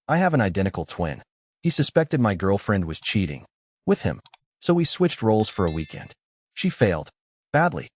I have an identical twin. He suspected my girlfriend was cheating with him, so we switched roles for a weekend. She failed. Badly.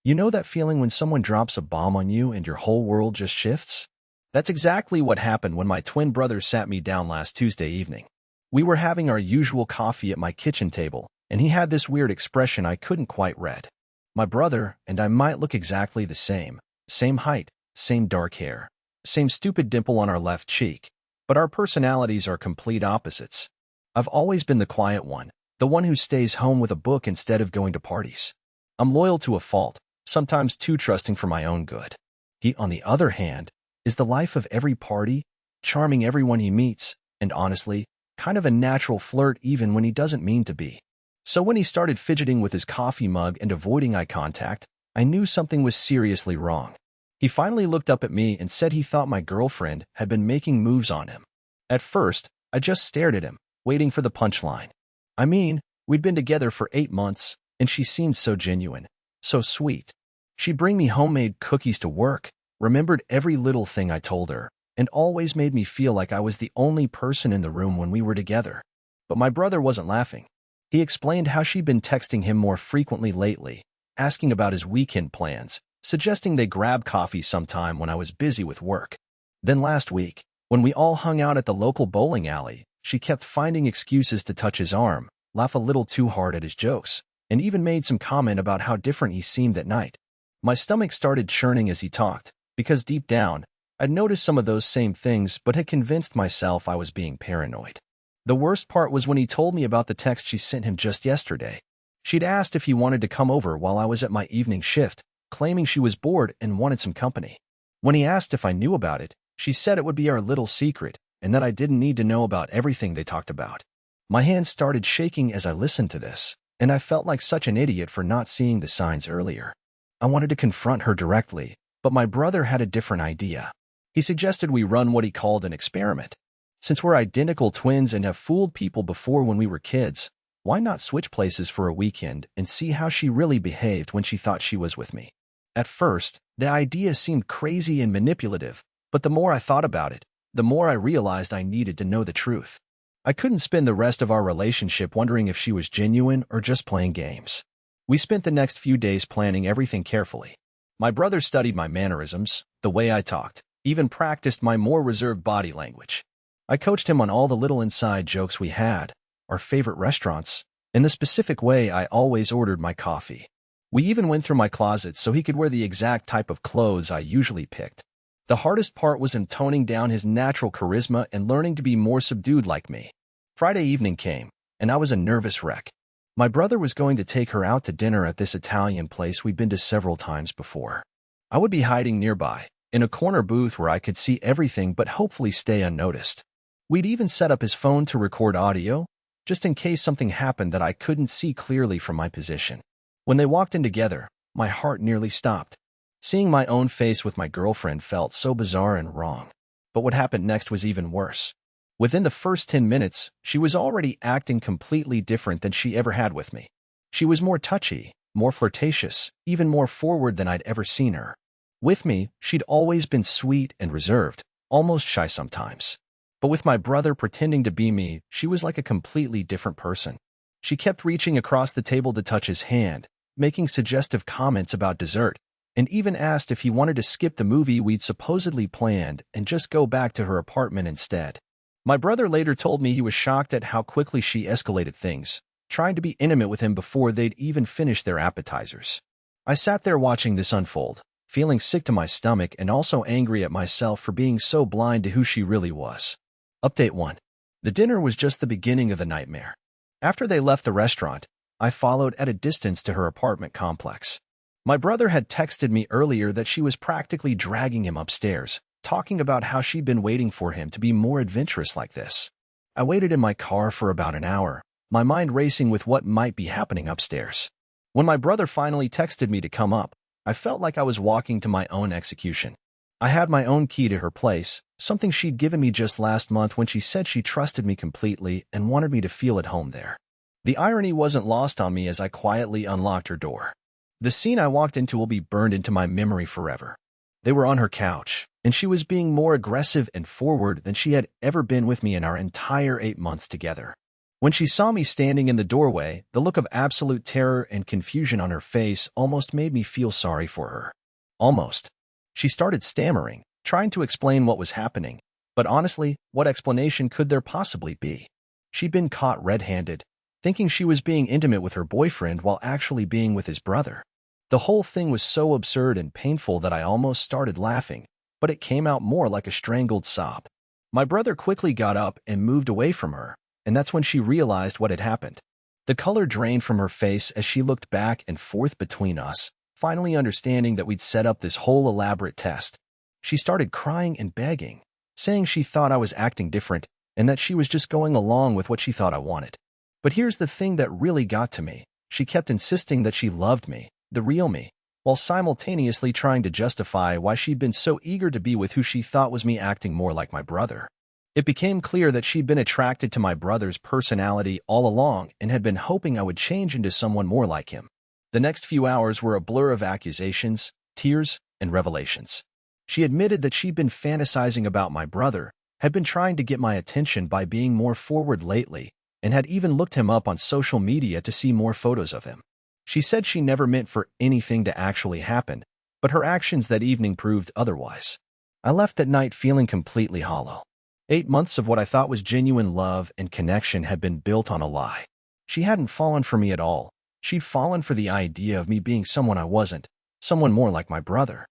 You know that feeling when someone drops a bomb on you and your whole world just shifts? That's exactly what happened when my twin brother sat me down last Tuesday evening. We were having our usual coffee at my kitchen table, and he had this weird expression I couldn't quite read. My brother and I might look exactly the same. Same height, same dark hair, same stupid dimple on our left cheek, but our personalities are complete opposites. I've always been the quiet one, the one who stays home with a book instead of going to parties. I'm loyal to a fault, sometimes too trusting for my own good. He, on the other hand, is the life of every party, charming everyone he meets, and honestly, kind of a natural flirt even when he doesn't mean to be. So when he started fidgeting with his coffee mug and avoiding eye contact, I knew something was seriously wrong. He finally looked up at me and said he thought my girlfriend had been making moves on him. At first, I just stared at him, waiting for the punchline. I mean, we'd been together for 8 months, and she seemed so genuine, so sweet. She'd bring me homemade cookies to work, remembered every little thing I told her, and always made me feel like I was the only person in the room when we were together. But my brother wasn't laughing. He explained how she'd been texting him more frequently lately, asking about his weekend plans, suggesting they grab coffee sometime when I was busy with work. Then last week, when we all hung out at the local bowling alley, she kept finding excuses to touch his arm, laugh a little too hard at his jokes, and even made some comment about how different he seemed at night. My stomach started churning as he talked, because deep down, I'd noticed some of those same things but had convinced myself I was being paranoid. The worst part was when he told me about the text she sent him just yesterday. She'd asked if he wanted to come over while I was at my evening shift, claiming she was bored and wanted some company. When he asked if I knew about it, she said it would be our little secret and that I didn't need to know about everything they talked about. My hands started shaking as I listened to this, and I felt like such an idiot for not seeing the signs earlier. I wanted to confront her directly, but my brother had a different idea. He suggested we run what he called an experiment. Since we're identical twins and have fooled people before when we were kids, why not switch places for a weekend and see how she really behaved when she thought she was with me? At first, the idea seemed crazy and manipulative, but the more I thought about it, the more I realized I needed to know the truth. I couldn't spend the rest of our relationship wondering if she was genuine or just playing games. We spent the next few days planning everything carefully. My brother studied my mannerisms, the way I talked, even practiced my more reserved body language. I coached him on all the little inside jokes we had, our favorite restaurants, and the specific way I always ordered my coffee. We even went through my closet so he could wear the exact type of clothes I usually picked. The hardest part was him toning down his natural charisma and learning to be more subdued like me. Friday evening came, and I was a nervous wreck. My brother was going to take her out to dinner at this Italian place we'd been to several times before. I would be hiding nearby, in a corner booth where I could see everything but hopefully stay unnoticed. We'd even set up his phone to record audio, just in case something happened that I couldn't see clearly from my position. When they walked in together, my heart nearly stopped. Seeing my own face with my girlfriend felt so bizarre and wrong. But what happened next was even worse. Within the first 10 minutes, she was already acting completely different than she ever had with me. She was more touchy, more flirtatious, even more forward than I'd ever seen her. With me, she'd always been sweet and reserved, almost shy sometimes. But with my brother pretending to be me, she was like a completely different person. She kept reaching across the table to touch his hand, making suggestive comments about dessert, and even asked if he wanted to skip the movie we'd supposedly planned and just go back to her apartment instead. My brother later told me he was shocked at how quickly she escalated things, trying to be intimate with him before they'd even finished their appetizers. I sat there watching this unfold, feeling sick to my stomach and also angry at myself for being so blind to who she really was. Update 1. The dinner was just the beginning of the nightmare. After they left the restaurant, I followed at a distance to her apartment complex. My brother had texted me earlier that she was practically dragging him upstairs, talking about how she'd been waiting for him to be more adventurous like this. I waited in my car for about an hour, my mind racing with what might be happening upstairs. When my brother finally texted me to come up, I felt like I was walking to my own execution. I had my own key to her place, something she'd given me just last month when she said she trusted me completely and wanted me to feel at home there. The irony wasn't lost on me as I quietly unlocked her door. The scene I walked into will be burned into my memory forever. They were on her couch, and she was being more aggressive and forward than she had ever been with me in our entire 8 months together. When she saw me standing in the doorway, the look of absolute terror and confusion on her face almost made me feel sorry for her. Almost. She started stammering, trying to explain what was happening, but honestly, what explanation could there possibly be? She'd been caught red-handed, thinking she was being intimate with her boyfriend while actually being with his brother. The whole thing was so absurd and painful that I almost started laughing, but it came out more like a strangled sob. My brother quickly got up and moved away from her, and that's when she realized what had happened. The color drained from her face as she looked back and forth between us, finally understanding that we'd set up this whole elaborate test. She started crying and begging, saying she thought I was acting different and that she was just going along with what she thought I wanted. But here's the thing that really got to me. She kept insisting that she loved me, the real me, while simultaneously trying to justify why she'd been so eager to be with who she thought was me acting more like my brother. It became clear that she'd been attracted to my brother's personality all along and had been hoping I would change into someone more like him. The next few hours were a blur of accusations, tears, and revelations. She admitted that she'd been fantasizing about my brother, had been trying to get my attention by being more forward lately, and had even looked him up on social media to see more photos of him. She said she never meant for anything to actually happen, but her actions that evening proved otherwise. I left that night feeling completely hollow. 8 months of what I thought was genuine love and connection had been built on a lie. She hadn't fallen for me at all. She'd fallen for the idea of me being someone I wasn't, someone more like my brother.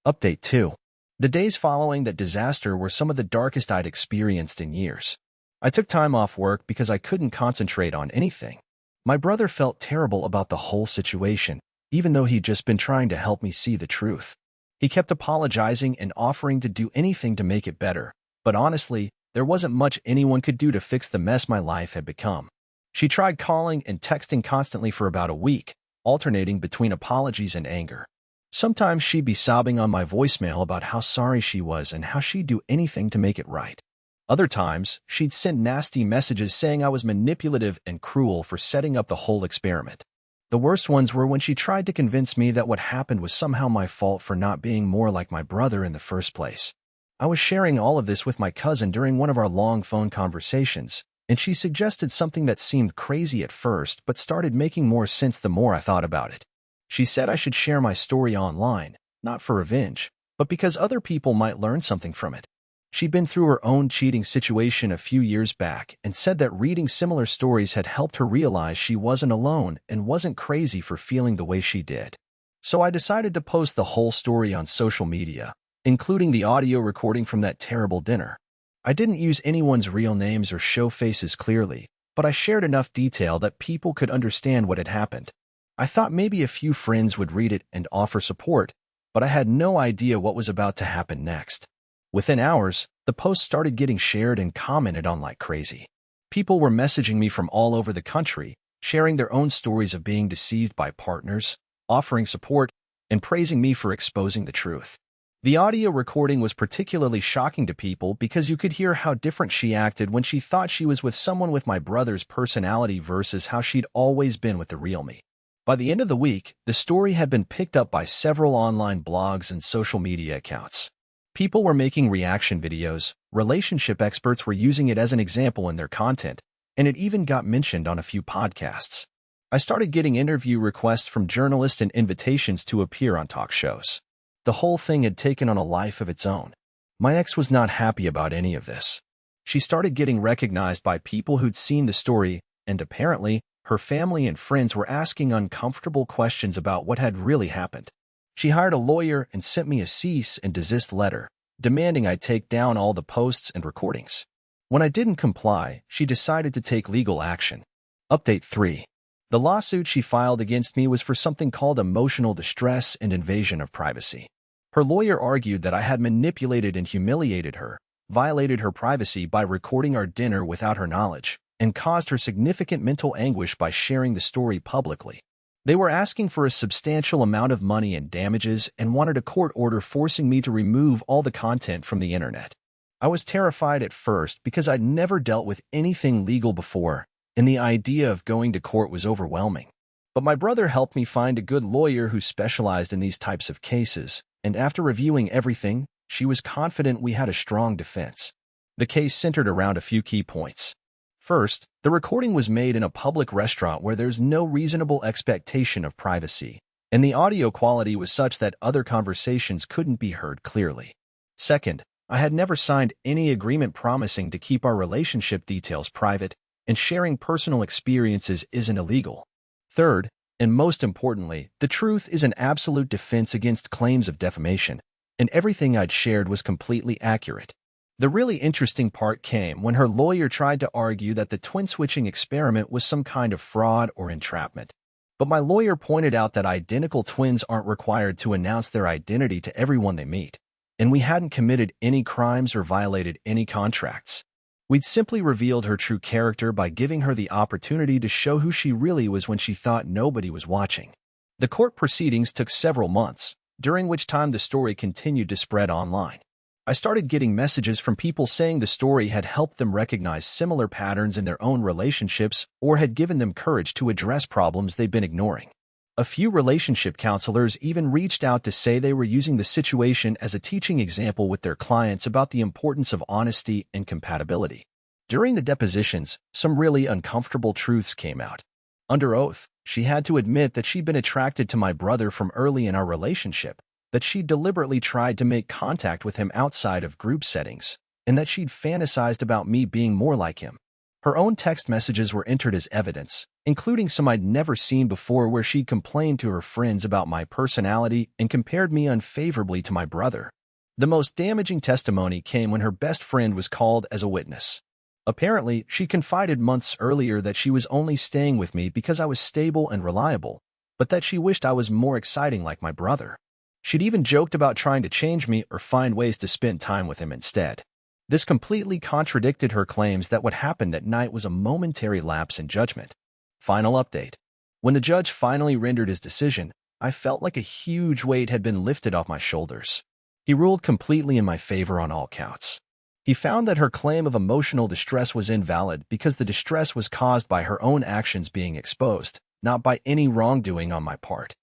Update 2. The days following that disaster were some of the darkest I'd experienced in years. I took time off work because I couldn't concentrate on anything. My brother felt terrible about the whole situation, even though he'd just been trying to help me see the truth. He kept apologizing and offering to do anything to make it better, but honestly, there wasn't much anyone could do to fix the mess my life had become. She tried calling and texting constantly for about a week, alternating between apologies and anger. Sometimes she'd be sobbing on my voicemail about how sorry she was and how she'd do anything to make it right. Other times, she'd send nasty messages saying I was manipulative and cruel for setting up the whole experiment. The worst ones were when she tried to convince me that what happened was somehow my fault for not being more like my brother in the first place. I was sharing all of this with my cousin during one of our long phone conversations, and she suggested something that seemed crazy at first but started making more sense the more I thought about it. She said I should share my story online, not for revenge, but because other people might learn something from it. She'd been through her own cheating situation a few years back and said that reading similar stories had helped her realize she wasn't alone and wasn't crazy for feeling the way she did. So I decided to post the whole story on social media, including the audio recording from that terrible dinner. I didn't use anyone's real names or show faces clearly, but I shared enough detail that people could understand what had happened. I thought maybe a few friends would read it and offer support, but I had no idea what was about to happen next. Within hours, the post started getting shared and commented on like crazy. People were messaging me from all over the country, sharing their own stories of being deceived by partners, offering support, and praising me for exposing the truth. The audio recording was particularly shocking to people because you could hear how different she acted when she thought she was with someone with my brother's personality versus how she'd always been with the real me. By the end of the week, the story had been picked up by several online blogs and social media accounts. People were making reaction videos, relationship experts were using it as an example in their content, and it even got mentioned on a few podcasts. I started getting interview requests from journalists and invitations to appear on talk shows. The whole thing had taken on a life of its own. My ex was not happy about any of this. She started getting recognized by people who'd seen the story, and apparently, her family and friends were asking uncomfortable questions about what had really happened. She hired a lawyer and sent me a cease and desist letter, demanding I take down all the posts and recordings. When I didn't comply, she decided to take legal action. Update 3. The lawsuit she filed against me was for something called emotional distress and invasion of privacy. Her lawyer argued that I had manipulated and humiliated her, violated her privacy by recording our dinner without her knowledge, and caused her significant mental anguish by sharing the story publicly. They were asking for a substantial amount of money and damages and wanted a court order forcing me to remove all the content from the internet. I was terrified at first because I'd never dealt with anything legal before, and the idea of going to court was overwhelming. But my brother helped me find a good lawyer who specialized in these types of cases, and after reviewing everything, She was confident we had a strong defense. The case centered around a few key points. First, the recording was made in a public restaurant where there's no reasonable expectation of privacy, and the audio quality was such that other conversations couldn't be heard clearly. Second, I had never signed any agreement promising to keep our relationship details private, and sharing personal experiences isn't illegal. Third, and most importantly, the truth is an absolute defense against claims of defamation, and everything I'd shared was completely accurate. The really interesting part came when her lawyer tried to argue that the twin-switching experiment was some kind of fraud or entrapment. But my lawyer pointed out that identical twins aren't required to announce their identity to everyone they meet, and we hadn't committed any crimes or violated any contracts. We'd simply revealed her true character by giving her the opportunity to show who she really was when she thought nobody was watching. The court proceedings took several months, during which time the story continued to spread online. I started getting messages from people saying the story had helped them recognize similar patterns in their own relationships or had given them courage to address problems they'd been ignoring. A few relationship counselors even reached out to say they were using the situation as a teaching example with their clients about the importance of honesty and compatibility. During the depositions, some really uncomfortable truths came out. Under oath, she had to admit that she'd been attracted to my brother from early in our relationship, that she'd deliberately tried to make contact with him outside of group settings, and that she'd fantasized about me being more like him. Her own text messages were entered as evidence, including some I'd never seen before where she'd complained to her friends about my personality and compared me unfavorably to my brother. The most damaging testimony came when her best friend was called as a witness. Apparently, she confided months earlier that she was only staying with me because I was stable and reliable, but that she wished I was more exciting like my brother. She'd even joked about trying to change me or find ways to spend time with him instead. This completely contradicted her claims that what happened that night was a momentary lapse in judgment. Final update. When the judge finally rendered his decision, I felt like a huge weight had been lifted off my shoulders. He ruled completely in my favor on all counts. He found that her claim of emotional distress was invalid because the distress was caused by her own actions being exposed, not by any wrongdoing on my part.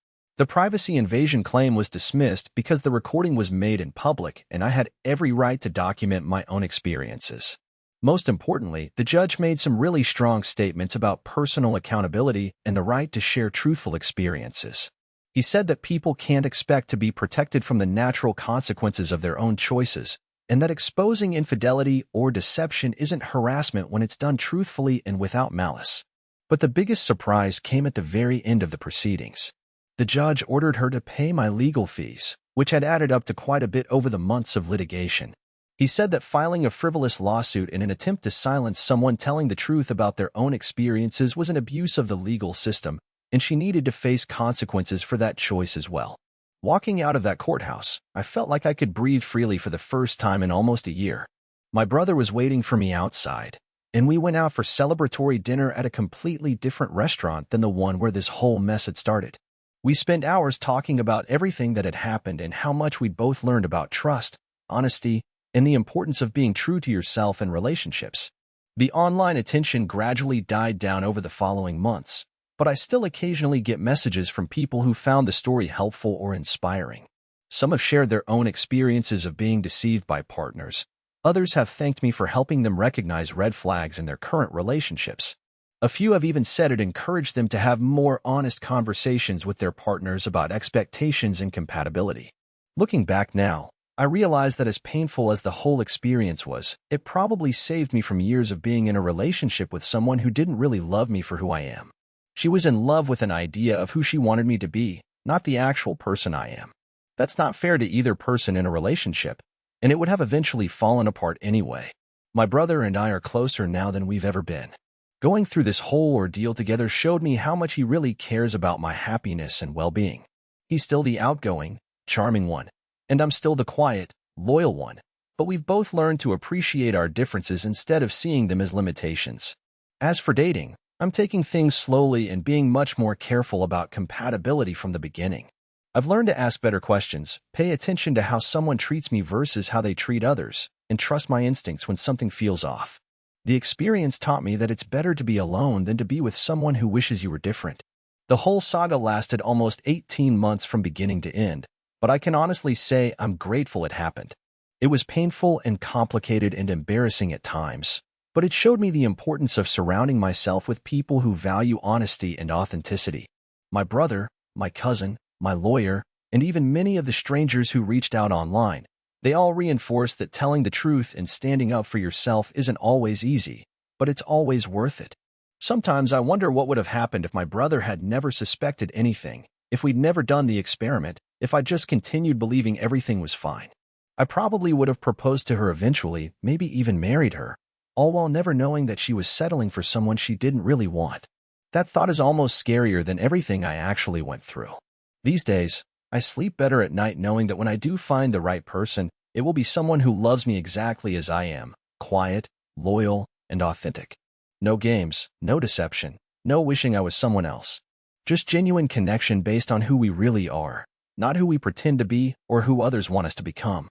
The privacy invasion claim was dismissed because the recording was made in public and I had every right to document my own experiences. Most importantly, the judge made some really strong statements about personal accountability and the right to share truthful experiences. He said that people can't expect to be protected from the natural consequences of their own choices, and that exposing infidelity or deception isn't harassment when it's done truthfully and without malice. But the biggest surprise came at the very end of the proceedings. The judge ordered her to pay my legal fees, which had added up to quite a bit over the months of litigation. He said that filing a frivolous lawsuit in an attempt to silence someone telling the truth about their own experiences was an abuse of the legal system, and she needed to face consequences for that choice as well. Walking out of that courthouse, I felt like I could breathe freely for the first time in almost a year. My brother was waiting for me outside, and we went out for celebratory dinner at a completely different restaurant than the one where this whole mess had started. We spent hours talking about everything that had happened and how much we'd both learned about trust, honesty, and the importance of being true to yourself in relationships. The online attention gradually died down over the following months, but I still occasionally get messages from people who found the story helpful or inspiring. Some have shared their own experiences of being deceived by partners. Others have thanked me for helping them recognize red flags in their current relationships. A few have even said it encouraged them to have more honest conversations with their partners about expectations and compatibility. Looking back now, I realize that as painful as the whole experience was, it probably saved me from years of being in a relationship with someone who didn't really love me for who I am. She was in love with an idea of who she wanted me to be, not the actual person I am. That's not fair to either person in a relationship, and it would have eventually fallen apart anyway. My brother and I are closer now than we've ever been. Going through this whole ordeal together showed me how much he really cares about my happiness and well-being. He's still the outgoing, charming one, and I'm still the quiet, loyal one, but we've both learned to appreciate our differences instead of seeing them as limitations. As for dating, I'm taking things slowly and being much more careful about compatibility from the beginning. I've learned to ask better questions, pay attention to how someone treats me versus how they treat others, and trust my instincts when something feels off. The experience taught me that it's better to be alone than to be with someone who wishes you were different. The whole saga lasted almost 18 months from beginning to end, but I can honestly say I'm grateful it happened. It was painful and complicated and embarrassing at times, but it showed me the importance of surrounding myself with people who value honesty and authenticity. My brother, my cousin, my lawyer, and even many of the strangers who reached out online, they all reinforced that telling the truth and standing up for yourself isn't always easy, but it's always worth it. Sometimes I wonder what would have happened if my brother had never suspected anything, if we'd never done the experiment, if I just continued believing everything was fine. I probably would have proposed to her eventually, maybe even married her, all while never knowing that she was settling for someone she didn't really want. That thought is almost scarier than everything I actually went through. These days, I sleep better at night knowing that when I do find the right person, it will be someone who loves me exactly as I am, quiet, loyal, and authentic. No games, no deception, no wishing I was someone else. Just genuine connection based on who we really are, not who we pretend to be or who others want us to become.